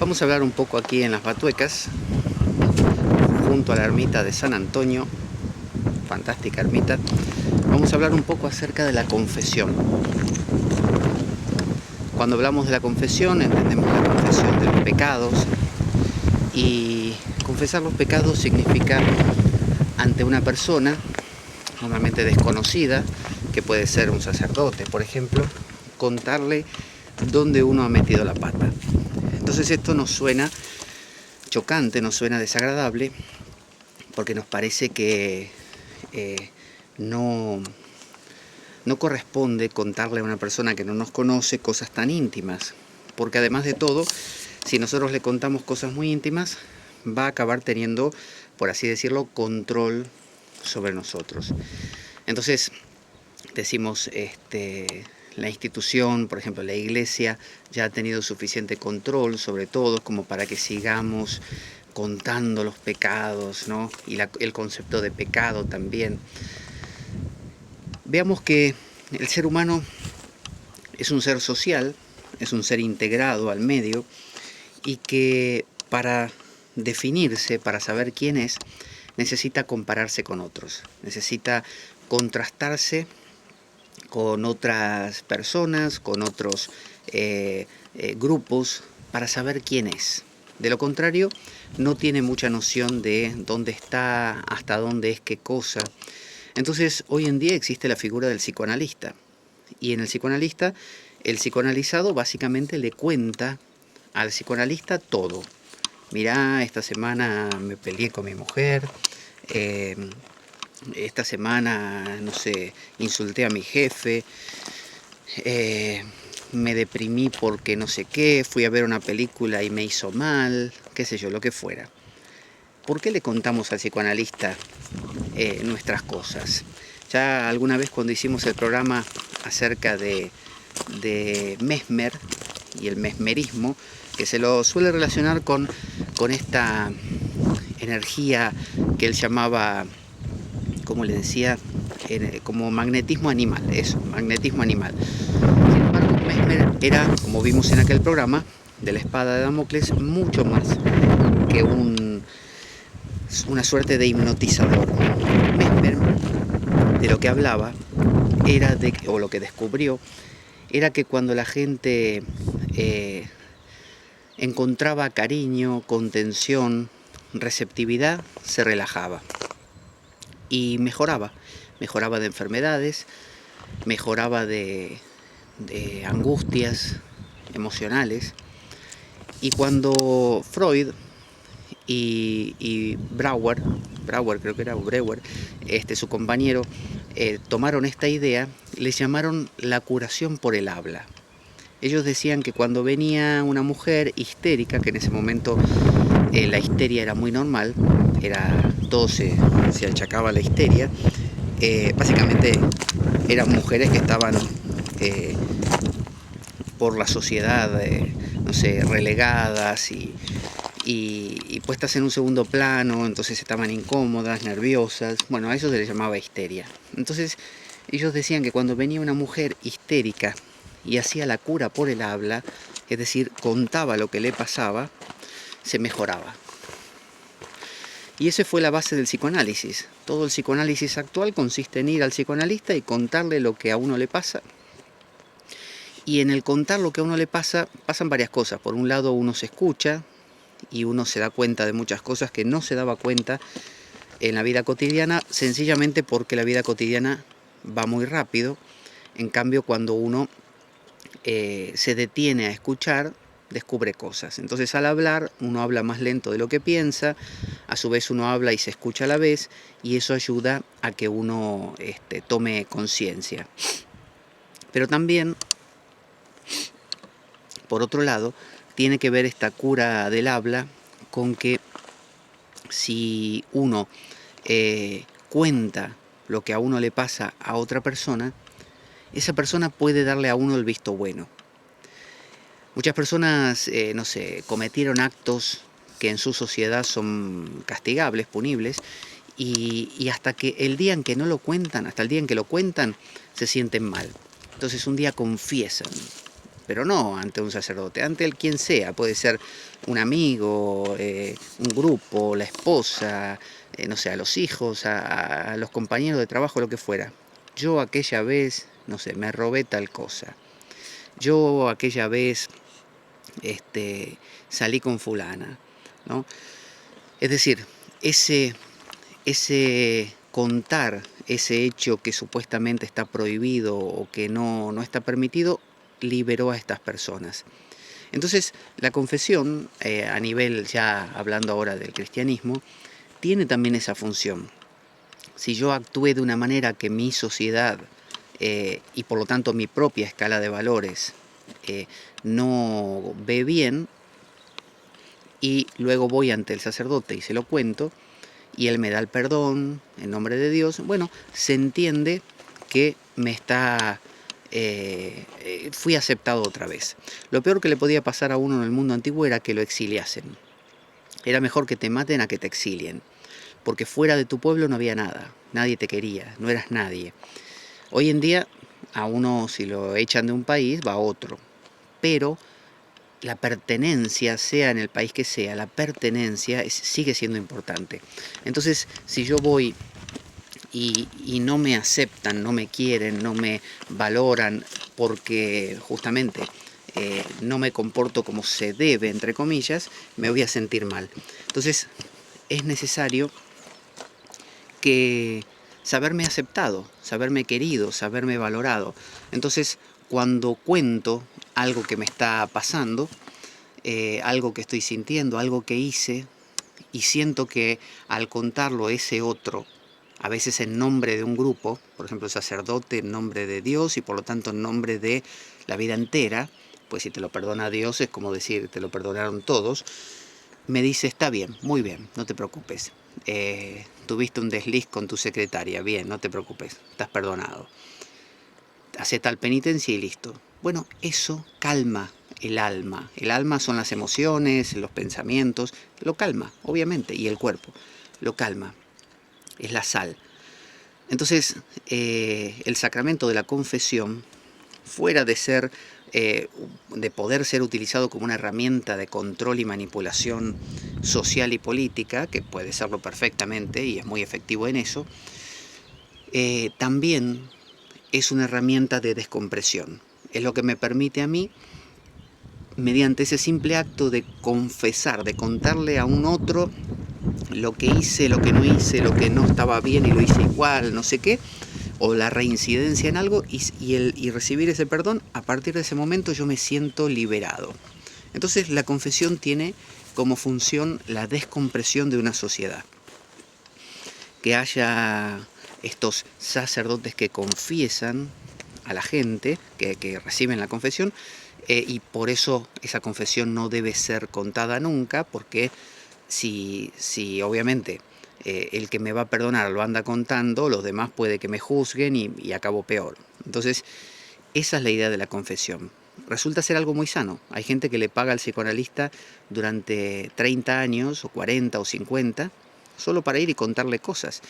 Vamos a hablar un poco aquí en Las Batuecas, junto a la ermita de San Antonio, fantástica ermita. Vamos a hablar un poco acerca de la confesión. Cuando hablamos de la confesión, entendemos la confesión de los pecados, y confesar los pecados significa ante una persona, normalmente desconocida, que puede ser un sacerdote, por ejemplo, contarle dónde uno ha metido la pata. Entonces esto nos suena chocante, nos suena desagradable, porque nos parece que no corresponde contarle a una persona que no nos conoce cosas tan íntimas, porque además de todo, si nosotros le contamos cosas muy íntimas, va a acabar teniendo, por así decirlo, control sobre nosotros. Entonces decimos, la institución, por ejemplo la iglesia, ya ha tenido suficiente control sobre todos como para que sigamos contando los pecados, ¿no? Y el concepto de pecado también. Veamos que el ser humano es un ser social, es un ser integrado al medio, y que para definirse, para saber quién es, necesita compararse con otros, necesita contrastarse con otras personas, con otros grupos, para saber quién es. De lo contrario, no tiene mucha noción de dónde está, hasta dónde es qué cosa. Entonces, hoy en día existe la figura del psicoanalista. Y en el psicoanalista, el psicoanalizado básicamente le cuenta al psicoanalista todo. Mirá, esta semana me peleé con mi mujer, esta semana, no sé, insulté a mi jefe, me deprimí porque no sé qué, fui a ver una película y me hizo mal, qué sé yo, lo que fuera. ¿Por qué le contamos al psicoanalista nuestras cosas? Ya alguna vez cuando hicimos el programa acerca de Mesmer y el mesmerismo, que se lo suele relacionar con esta energía que él llamaba, como le decía, como magnetismo animal, eso, magnetismo animal. Sin embargo, Mesmer era, como vimos en aquel programa, de la espada de Damocles, mucho más que una suerte de hipnotizador. Mesmer, de lo que hablaba, era o lo que descubrió, era que cuando la gente encontraba cariño, contención, receptividad, se relajaba y mejoraba de enfermedades, mejoraba de angustias emocionales. Y cuando Freud y Brauer creo que era, o Breuer, su compañero, tomaron esta idea, les llamaron la curación por el habla. Ellos decían que cuando venía una mujer histérica, que en ese momento la histeria era muy normal, todo se achacaba a la histeria, básicamente eran mujeres que estaban por la sociedad, no sé, relegadas y puestas en un segundo plano, entonces estaban incómodas, nerviosas. Bueno, a eso se les llamaba histeria. Entonces ellos decían que cuando venía una mujer histérica y hacía la cura por el habla, es decir, contaba lo que le pasaba, se mejoraba. Y esa fue la base del psicoanálisis. Todo el psicoanálisis actual consiste en ir al psicoanalista y contarle lo que a uno le pasa. Y en el contar lo que a uno le pasa, pasan varias cosas. Por un lado, uno se escucha y uno se da cuenta de muchas cosas que no se daba cuenta en la vida cotidiana, sencillamente porque la vida cotidiana va muy rápido. En cambio, cuando uno se detiene a escuchar, descubre cosas. Entonces, al hablar, uno habla más lento de lo que piensa, a su vez uno habla y se escucha a la vez, y eso ayuda a que uno tome conciencia. Pero también, por otro lado, tiene que ver esta cura del habla con que si uno cuenta lo que a uno le pasa a otra persona, esa persona puede darle a uno el visto bueno. Muchas personas, no sé, cometieron actos que en su sociedad son castigables, punibles, y hasta que el día en que no lo cuentan, hasta el día en que lo cuentan, se sienten mal. Entonces un día confiesan, pero no ante un sacerdote, ante el quien sea. Puede ser un amigo, un grupo, la esposa, no sé, a los hijos, a los compañeros de trabajo, lo que fuera. Yo aquella vez, no sé, me robé tal cosa. Yo aquella vez salí con fulana, ¿no? Es decir, ese contar ese hecho que supuestamente está prohibido o que no está permitido, liberó a estas personas. Entonces, la confesión, a nivel, ya hablando ahora del cristianismo, tiene también esa función. Si yo actué de una manera que mi sociedad y por lo tanto mi propia escala de valores no ve bien, y luego voy ante el sacerdote y se lo cuento, y él me da el perdón en nombre de Dios, bueno, se entiende que fui aceptado otra vez. Lo peor que le podía pasar a uno en el mundo antiguo era que lo exiliasen. Era mejor que te maten a que te exilien, porque fuera de tu pueblo no había nada, nadie te quería, no eras nadie. Hoy en día a uno, si lo echan de un país, va a otro, pero la pertenencia, sea en el país que sea, la pertenencia sigue siendo importante. Entonces, si yo voy y no me aceptan, no me quieren, no me valoran, porque justamente no me comporto como se debe, entre comillas, me voy a sentir mal. Entonces, es necesario que saberme aceptado, saberme querido, saberme valorado. Entonces, cuando cuento algo que me está pasando, algo que estoy sintiendo, algo que hice, y siento que al contarlo ese otro, a veces en nombre de un grupo, por ejemplo el sacerdote en nombre de Dios y por lo tanto en nombre de la vida entera, pues si te lo perdona Dios es como decir, te lo perdonaron todos, me dice, está bien, muy bien, no te preocupes. Tuviste un desliz con tu secretaria, bien, no te preocupes, estás perdonado. Hace tal penitencia y listo. Bueno, eso calma el alma. El alma son las emociones, los pensamientos, lo calma, obviamente, y el cuerpo, lo calma, es la sal. Entonces, el sacramento de la confesión, fuera de ser, de poder ser utilizado como una herramienta de control y manipulación social y política, que puede serlo perfectamente y es muy efectivo en eso, también es una herramienta de descompresión. Es lo que me permite a mí, mediante ese simple acto de confesar, de contarle a un otro lo que hice, lo que no hice, lo que no estaba bien y lo hice igual, no sé qué, o la reincidencia en algo y recibir ese perdón, a partir de ese momento yo me siento liberado. Entonces la confesión tiene como función la descompresión de una sociedad. Que haya estos sacerdotes que confiesan a la gente, que reciben la confesión, y por eso esa confesión no debe ser contada nunca, porque si obviamente el que me va a perdonar lo anda contando, los demás puede que me juzguen y acabo peor. Entonces, esa es la idea de la confesión. Resulta ser algo muy sano. Hay gente que le paga al psicoanalista durante 30 años, o 40 o 50, solo para ir y contarle cosas.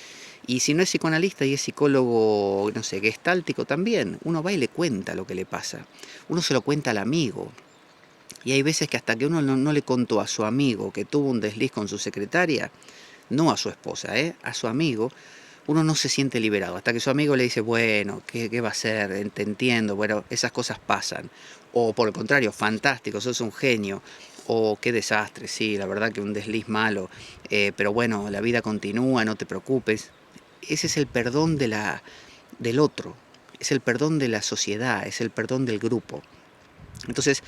Y si no es psicoanalista y es psicólogo, no sé, gestáltico también, uno va y le cuenta lo que le pasa. Uno se lo cuenta al amigo. Y hay veces que hasta que uno no le contó a su amigo que tuvo un desliz con su secretaria, no a su esposa, a su amigo, uno no se siente liberado. Hasta que su amigo le dice, bueno, ¿qué va a ser? Te entiendo, bueno, esas cosas pasan. O por el contrario, fantástico, sos un genio. O qué desastre, sí, la verdad que un desliz malo. Pero bueno, la vida continúa, no te preocupes. Ese es el perdón del otro. Es el perdón de la sociedad, es el perdón del grupo. Entonces,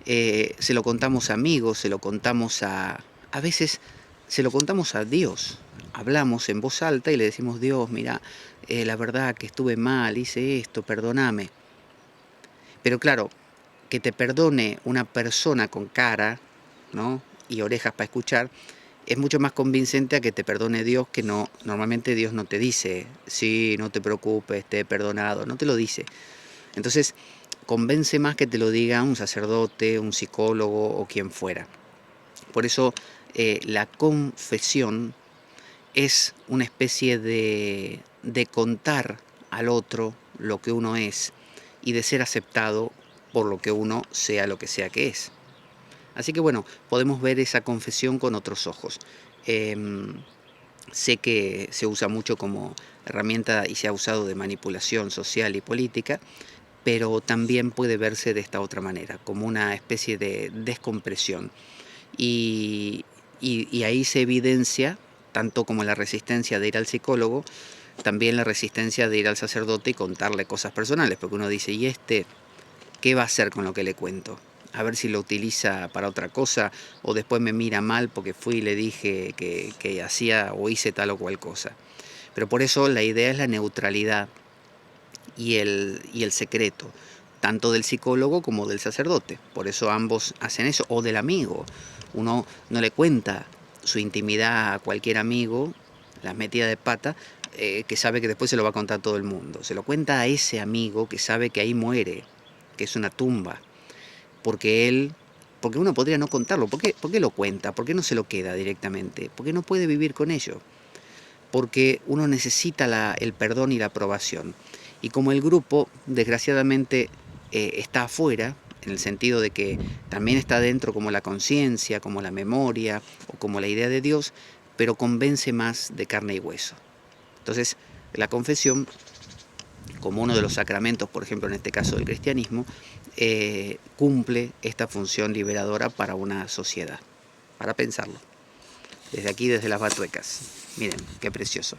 se lo contamos a amigos, se lo contamos a veces se lo contamos a Dios. Hablamos en voz alta y le decimos, Dios, mira, la verdad que estuve mal, hice esto, perdóname. Pero claro, que te perdone una persona con cara, ¿no?, y orejas para escuchar, es mucho más convincente a que te perdone Dios, que no, normalmente Dios no te dice, sí, no te preocupes, te he perdonado, no te lo dice. Entonces, convence más que te lo diga un sacerdote, un psicólogo o quien fuera. Por eso la confesión es una especie de contar al otro lo que uno es y de ser aceptado por lo que uno sea lo que sea que es. Así que bueno, podemos ver esa confesión con otros ojos. Sé que se usa mucho como herramienta y se ha usado de manipulación social y política, pero también puede verse de esta otra manera, como una especie de descompresión. Y, y ahí se evidencia, tanto como la resistencia de ir al psicólogo, también la resistencia de ir al sacerdote y contarle cosas personales, porque uno dice, ¿y este qué va a hacer con lo que le cuento? A ver si lo utiliza para otra cosa o después me mira mal porque fui y le dije que hacía o hice tal o cual cosa. Pero por eso la idea es la neutralidad y el secreto, tanto del psicólogo como del sacerdote. Por eso ambos hacen eso, o del amigo. Uno no le cuenta su intimidad a cualquier amigo, las metidas de pata, que sabe que después se lo va a contar todo el mundo. Se lo cuenta a ese amigo que sabe que ahí muere, que es una tumba, porque uno podría no contarlo. ¿Por qué lo cuenta? ¿Por qué no se lo queda directamente? Porque no puede vivir con ello. Porque uno necesita el perdón y la aprobación. Y como el grupo, desgraciadamente, está afuera, en el sentido de que también está dentro como la conciencia, como la memoria o como la idea de Dios, pero convence más de carne y hueso. Entonces, la confesión, como uno de los sacramentos, por ejemplo, en este caso del cristianismo, cumple esta función liberadora para una sociedad. Para pensarlo. Desde aquí, desde las Batuecas. Miren, qué precioso.